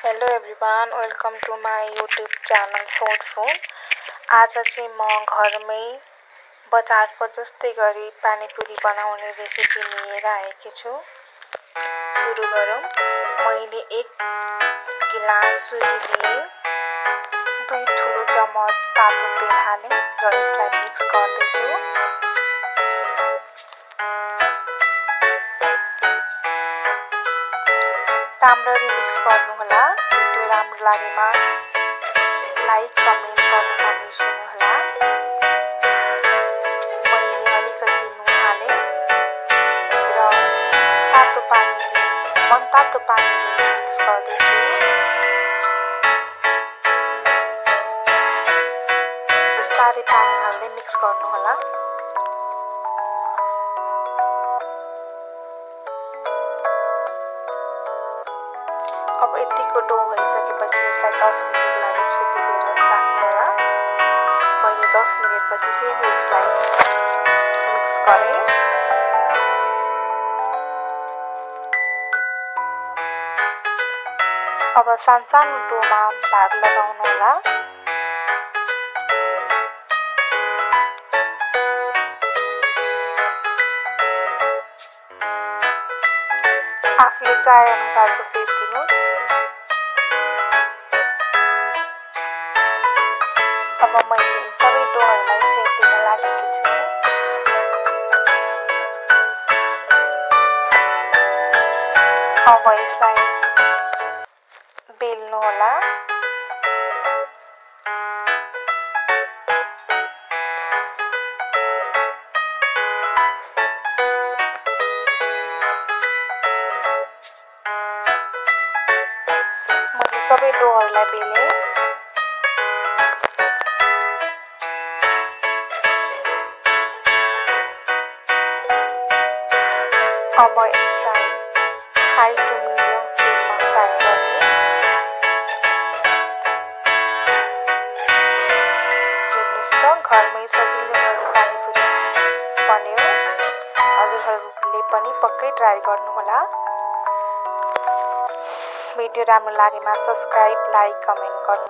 Hello everyone, welcome to my YouTube channel food food. आज चाहिँ म घरमै बजारको जस्तै गरी पानीपुरी बनाउने रेसिपी लिएर आएकी छु। सुरु गरौँ। मैले 1 गिलास सुजी लिए, 2 ठुलो चम्मच तातो तेल हालेँ र यसलाई मिक्स गर्दैछु। राम्ररी मिक्स गर्नुहोला। भिडियो राम्रो लागेमा लाइक कमेन्ट गर्न नबिर्सनुहोला। मैले अलिकति नुन हालेँ र तातो पानीले मिक्स गर्दैछु। बिस्तारै पानी हाल्दै मिक्स गर्नुहोला। अब यतिको डो भइसकेपछि यसलाई 10 मिनेट लागि छोपिदिएर राख्नुहोला। मैले 10 मिनेटपछि फेरि यसलाई मिक्स गरेँ। अब सानो डोमा भाग लगाउनुहोला। आफूले चाहे अनुसारको सेप दिनुहोस्। अब मैले सबै डोहरूलाई सेप दिन लागेकी छु। अब यसलाई बेल्नुहोला। मैले सबै डोहरूलाई बेलेँ। अब यसलाई हाई टु मिडियम फ्लेममा फ्राई गर्छु। हेर्नुहोस् त, घरमै सजिलो गरी पानीपुरी बन्यो। हजुरहरूले पनि पक्कै ट्राई गर्नुहोला। भिडियो राम्रो लागेमा सब्सक्राइब, लाइक, कमेन्ट गर्नु।